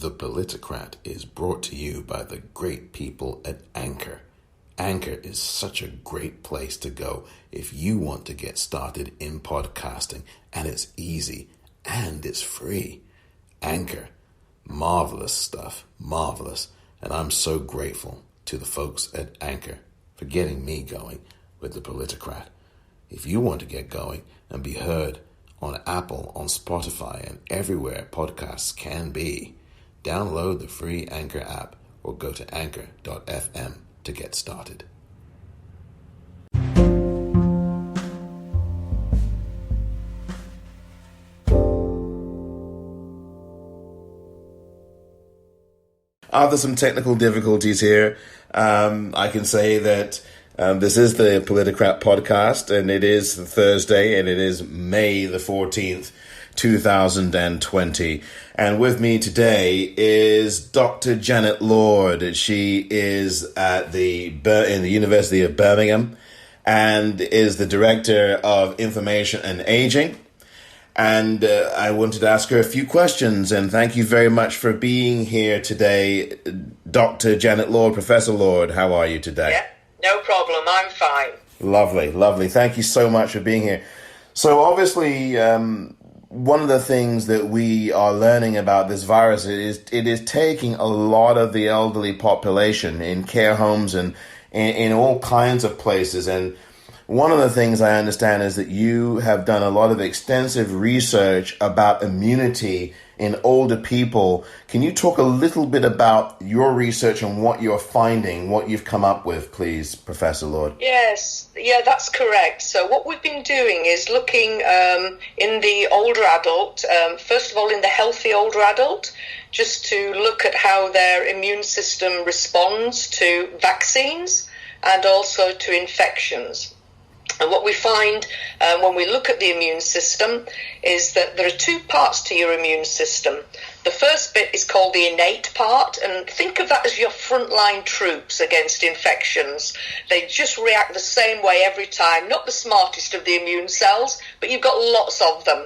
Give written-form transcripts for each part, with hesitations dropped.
The Politicrat is brought to you by the great people at Anchor. Anchor is such a great place to go if you want to get started in podcasting, and it's easy and it's free. Anchor, marvelous stuff, marvelous. And I'm so grateful to the folks at Anchor for getting me going with the Politicrat. If you want to get going and be heard on Apple, on Spotify, and everywhere podcasts can be, download the free Anchor app or go to anchor.fm to get started. After some technical difficulties here, I can say that this is the Politicrat podcast, and it is Thursday, and it is May the 14th, 2020. And with me today is Dr. Janet Lord. She is in the University of Birmingham and is the Director of Information and Aging. And I wanted to ask her a few questions, and thank you very much for being here today, Dr. Janet Lord, Professor Lord. How are you today? Yeah, no problem. I'm fine. Lovely, lovely. Thank you so much for being here. So obviously, one of the things that we are learning about this virus is it is taking a lot of the elderly population in care homes and in all kinds of places. And one of the things I understand is that you have done a lot of extensive research about immunity in older people. Can you talk a little bit about your research and what you're finding, what you've come up with, please, Professor Lord? Yes, that's correct. So what we've been doing is looking in the older adult, first of all in the healthy older adult, just to look at how their immune system responds to vaccines and also to infections. And what we find when we look at the immune system is that there are two parts to your immune system. The first bit is called the innate part, and think of that as your frontline troops against infections. They just react the same way every time, not the smartest of the immune cells, but you've got lots of them.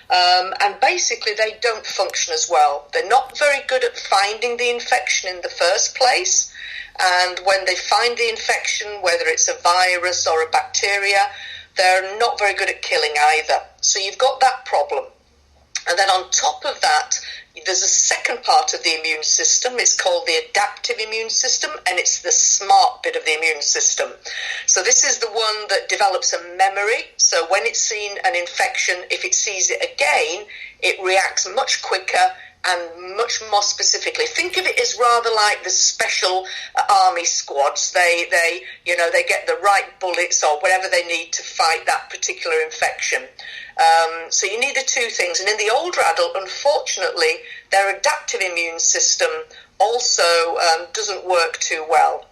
And basically they don't function as well. They're not very good at finding the infection in the first place. And when they find the infection, whether it's a virus or a bacteria, they're not very good at killing either. So you've got that problem. And then on top of that, there's a second part of the immune system. It's called the adaptive immune system, and it's the smart bit of the immune system. So this is the one that develops a memory. So when it's seen an infection, if it sees it again, it reacts much quicker and much more specifically. Think of it as rather like the special army squads. They get the right bullets or whatever they need to fight that particular infection. So you need the two things. And in the older adult, unfortunately, their adaptive immune system also doesn't work too well.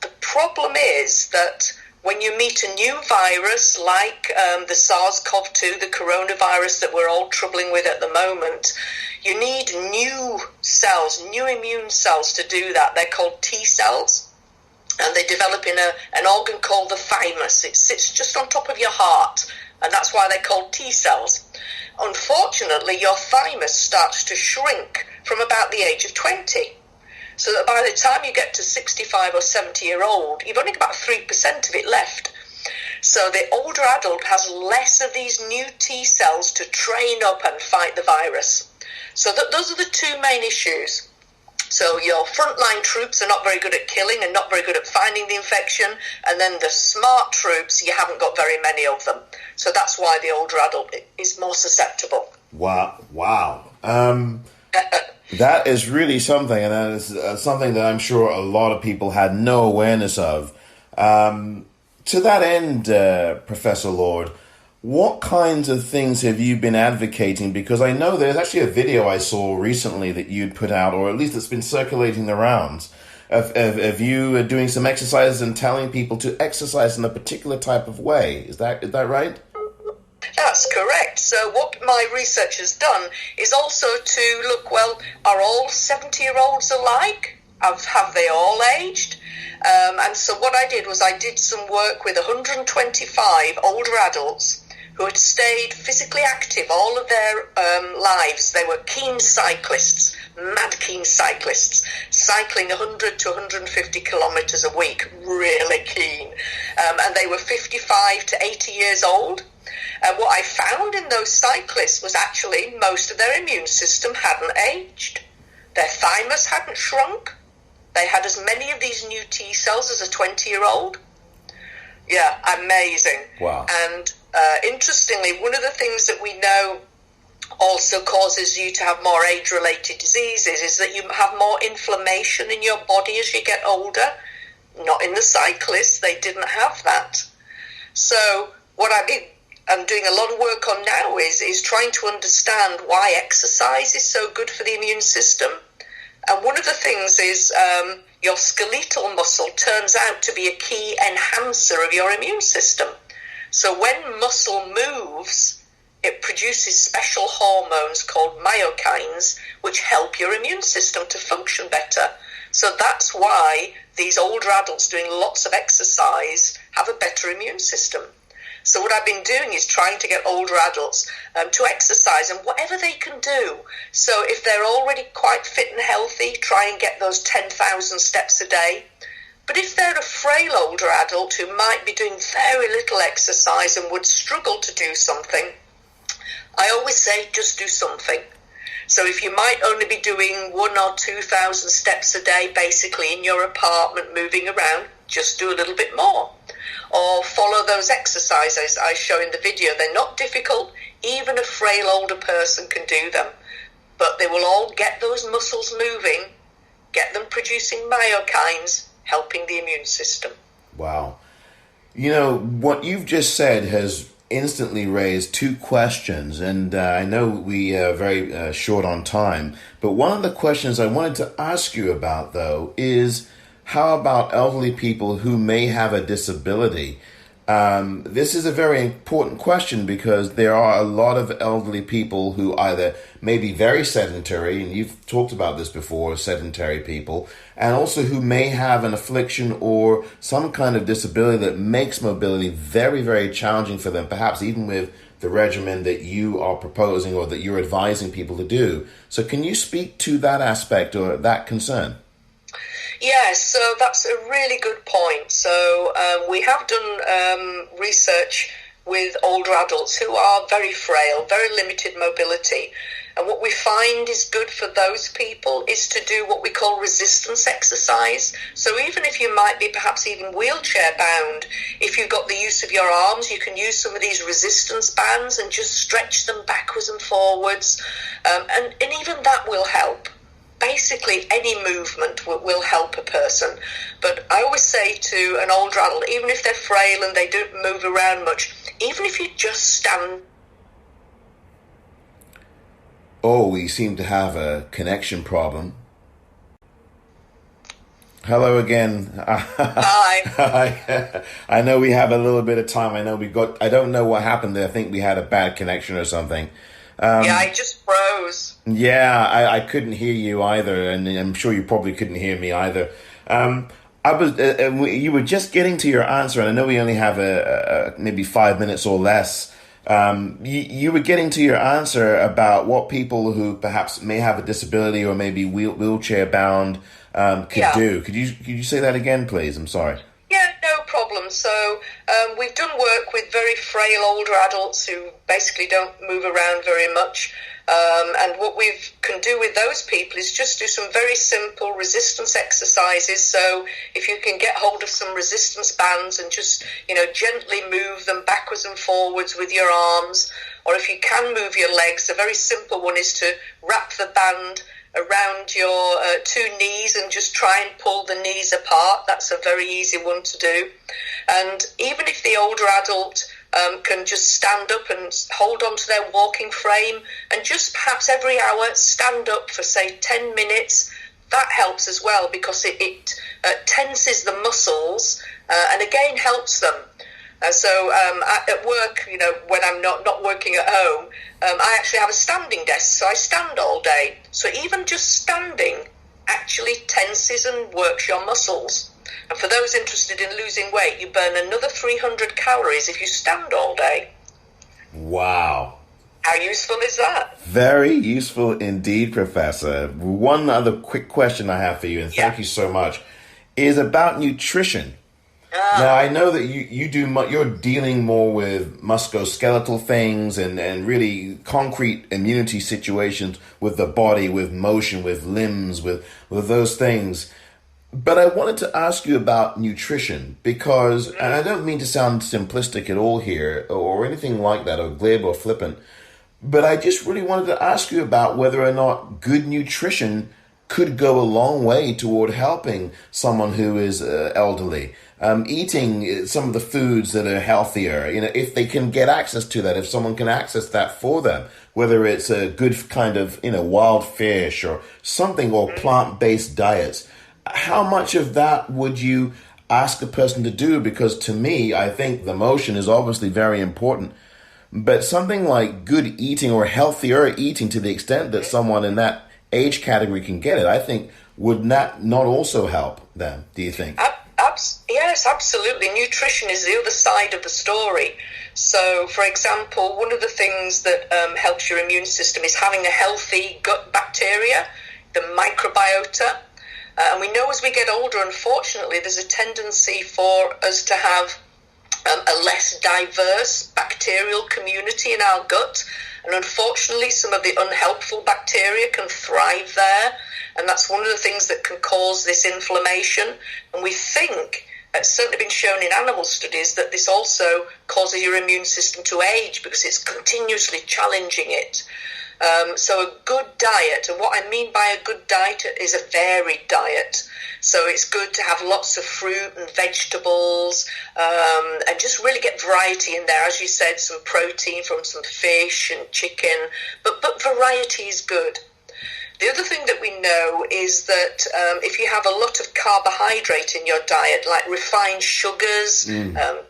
The problem is that when you meet a new virus like the SARS-CoV-2, the coronavirus that we're all troubling with at the moment, you need new cells, new immune cells to do that. They're called T cells, and they develop in an organ called the thymus. It sits just on top of your heart, and that's why they're called T cells. Unfortunately, your thymus starts to shrink from about the age of 20. So that by the time you get to 65 or 70-year-old, you've only got about 3% of it left. So the older adult has less of these new T cells to train up and fight the virus. So those are the two main issues. So your frontline troops are not very good at killing and not very good at finding the infection, and then the smart troops, you haven't got very many of them. So that's why the older adult is more susceptible. Wow. That is really something, and that is something that I'm sure a lot of people had no awareness of. To that end, Professor Lord, what kinds of things have you been advocating? Because I know there's actually a video I saw recently that you'd put out, or at least it's been circulating the rounds, of you doing some exercises and telling people to exercise in a particular type of way. Is that right? That's correct. So what my research has done is also to look, well, are all 70-year-olds alike? Have they all aged? And so what I did was I did some work with 125 older adults who had stayed physically active all of their lives. They were keen cyclists, mad keen cyclists, cycling 100 to 150 kilometres a week, really keen. And they were 55 to 80 years old. And what I found in those cyclists was actually most of their immune system hadn't aged. Their thymus hadn't shrunk. They had as many of these new T cells as a 20-year-old. Yeah, amazing. Wow. And interestingly, one of the things that we know also causes you to have more age-related diseases is that you have more inflammation in your body as you get older. Not in the cyclists, they didn't have that. So what I'm doing a lot of work on now is trying to understand why exercise is so good for the immune system. And one of the things is your skeletal muscle turns out to be a key enhancer of your immune system. So when muscle moves, it produces special hormones called myokines, which help your immune system to function better. So that's why these older adults doing lots of exercise have a better immune system. So what I've been doing is trying to get older adults to exercise and whatever they can do. So if they're already quite fit and healthy, try and get those 10,000 steps a day. But if they're a frail older adult who might be doing very little exercise and would struggle to do something, I always say just do something. So if you might only be doing 1,000 or 2,000 steps a day, basically in your apartment, moving around, just do a little bit more. Or follow those exercises I show in the video. They're not difficult. Even a frail older person can do them. But they will all get those muscles moving, get them producing myokines, helping the immune system. Wow. You know, what you've just said has instantly raised two questions, and I know we are very short on time, but one of the questions I wanted to ask you about, though, is how about elderly people who may have a disability? This is a very important question because there are a lot of elderly people who either may be very sedentary, and you've talked about this before, sedentary people, and also who may have an affliction or some kind of disability that makes mobility very, very challenging for them, perhaps even with the regimen that you are proposing or that you're advising people to do. So can you speak to that aspect or that concern? Yes, so that's a really good point. So we have done research with older adults who are very frail, very limited mobility. And what we find is good for those people is to do what we call resistance exercise. So even if you might be perhaps even wheelchair bound, if you've got the use of your arms, you can use some of these resistance bands and just stretch them backwards and forwards. And even that will help. Basically, any movement will help a person. But I always say to an older adult, even if they're frail and they don't move around much, even if you just stand. Oh, we seem to have a connection problem. Hello again. Hi. Hi. I know we have a little bit of time. I don't know what happened there. I think we had a bad connection or something. Yeah, I just froze. Yeah, I couldn't hear you either, and I'm sure you probably couldn't hear me either. You were just getting to your answer, and I know we only have maybe 5 minutes or less. You were getting to your answer about what people who perhaps may have a disability or maybe wheelchair bound could do. Could you say that again, please? I'm sorry. Yeah, no problem. So we've done work with very frail older adults who basically don't move around very much. And what we can do with those people is just do some very simple resistance exercises. So if you can get hold of some resistance bands and just, gently move them backwards and forwards with your arms, or if you can move your legs, a very simple one is to wrap the band around your two knees and just try and pull the knees apart. That's a very easy one to do. And even if the older adult can just stand up and hold on to their walking frame and just perhaps every hour stand up for, say, 10 minutes, that helps as well because it tenses the muscles and again helps them. So at work, when I'm not working at home, I actually have a standing desk, so I stand all day. So even just standing actually tenses and works your muscles. And for those interested in losing weight, you burn another 300 calories if you stand all day. Wow. How useful is that? Very useful indeed, Professor. One other quick question I have for you, and thank you so much, is about nutrition. Now, I know that you're dealing more with musculoskeletal things and really concrete immunity situations with the body, with motion, with limbs, with those things. But I wanted to ask you about nutrition because, and I don't mean to sound simplistic at all here or anything like that or glib or flippant, but I just really wanted to ask you about whether or not good nutrition could go a long way toward helping someone who is elderly. Eating some of the foods that are healthier, if they can get access to that, if someone can access that for them, whether it's a good kind of, wild fish or something, or plant-based diets. How much of that would you ask a person to do? Because to me, I think the motion is obviously very important, but something like good eating or healthier eating to the extent that someone in that age category can get it, I think would not also help them, do you think? Yes, absolutely. Nutrition is the other side of the story. So, for example, one of the things that helps your immune system is having a healthy gut bacteria, the microbiota. And we know as we get older, unfortunately, there's a tendency for us to have a less diverse bacterial community in our gut. And unfortunately, some of the unhelpful bacteria can thrive there. And that's one of the things that can cause this inflammation. And we think, it's certainly been shown in animal studies, that this also causes your immune system to age because it's continuously challenging it. So a good diet, and what I mean by a good diet is a varied diet. So it's good to have lots of fruit and vegetables, and just really get variety in there. As you said, some protein from some fish and chicken, but variety is good. The other thing that we know is that if you have a lot of carbohydrate in your diet, like refined sugars,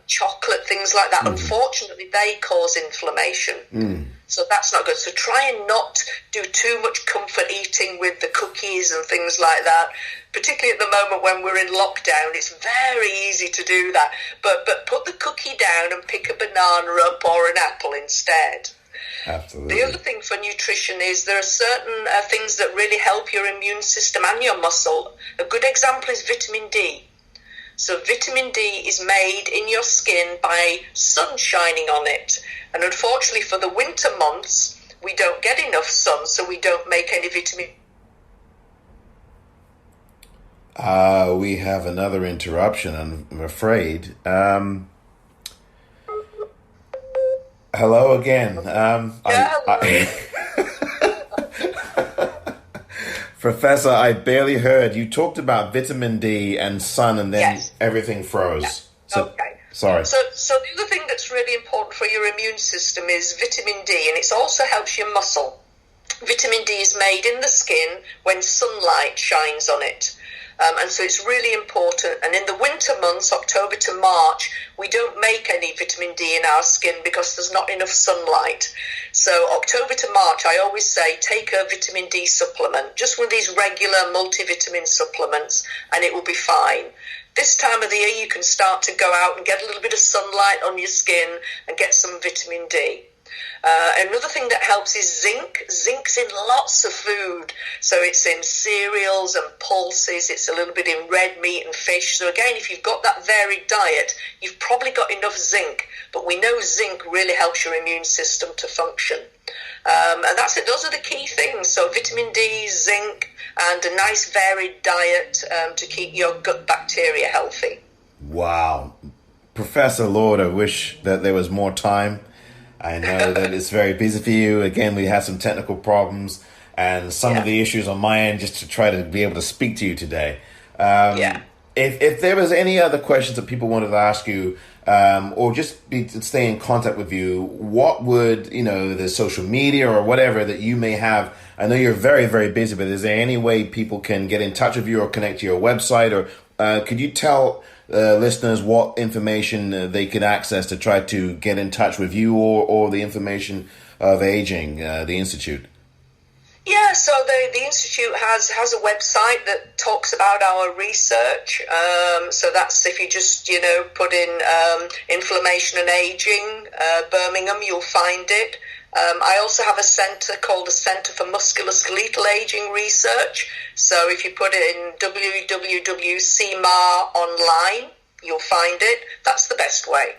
chocolate, things like that, unfortunately, they cause inflammation. So that's not good. So try and not do too much comfort eating with the cookies and things like that. Particularly at the moment when we're in lockdown, it's very easy to do that. But put the cookie down and pick a banana up or an apple instead. Absolutely. The other thing for nutrition is there are certain things that really help your immune system and your muscle. A good example is vitamin D. So vitamin D is made in your skin by sun shining on it. And unfortunately for the winter months, we don't get enough sun, so we don't make any vitamin. We have another interruption, I'm afraid. Hello again. Professor, I barely heard. You talked about vitamin D and sun, and then everything froze. Yeah. So, okay. Sorry. So the other thing that's really important for your immune system is vitamin D, and it also helps your muscle. Vitamin D is made in the skin when sunlight shines on it. And so it's really important. And in the winter months, October to March, we don't make any vitamin D in our skin because there's not enough sunlight. So October to March, I always say, take a vitamin D supplement, just one of these regular multivitamin supplements, and it will be fine. This time of the year, you can start to go out and get a little bit of sunlight on your skin and get some vitamin D. Another thing that helps is zinc. Zinc's in lots of food. So it's in cereals and pulses. It's a little bit in red meat and fish. So again, if you've got that varied diet, you've probably got enough zinc. But we know zinc really helps your immune system to function. And that's it. Those are the key things. So vitamin D, zinc, and a nice varied diet to keep your gut bacteria healthy. Wow. Professor Lord, I wish that there was more time. I know that it's very busy for you. Again, we had some technical problems and some of the issues on my end just to try to be able to speak to you today. If there was any other questions that people wanted to ask you or just stay in contact with you, what would, the social media or whatever that you may have? I know you're very, very busy, but is there any way people can get in touch with you or connect to your website? Or could you tell listeners what information they could access to try to get in touch with you or the information of Aging, the Institute? Yeah, so the Institute has a website that talks about our research. So that's if you just, put in inflammation and aging, Birmingham, you'll find it. I also have a centre called the Centre for Musculoskeletal Aging Research. So if you put it in www.cmar online, you'll find it. That's the best way.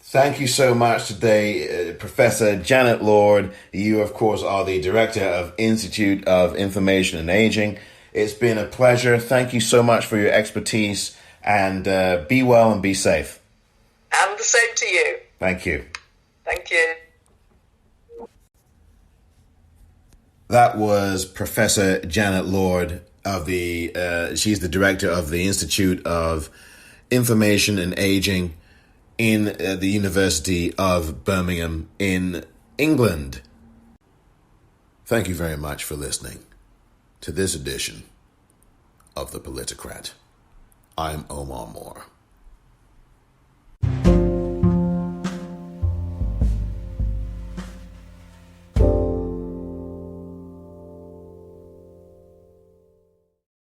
Thank you so much today, Professor Janet Lord. You, of course, are the Director of Institute of Information and Aging. It's been a pleasure. Thank you so much for your expertise, and be well and be safe. And the same to you. Thank you. Thank you. That was Professor Janet Lord of she's the Director of the Institute of Information and Aging in the University of Birmingham in England. Thank you very much for listening to this edition of the Politicrat. I'm Omar Moore.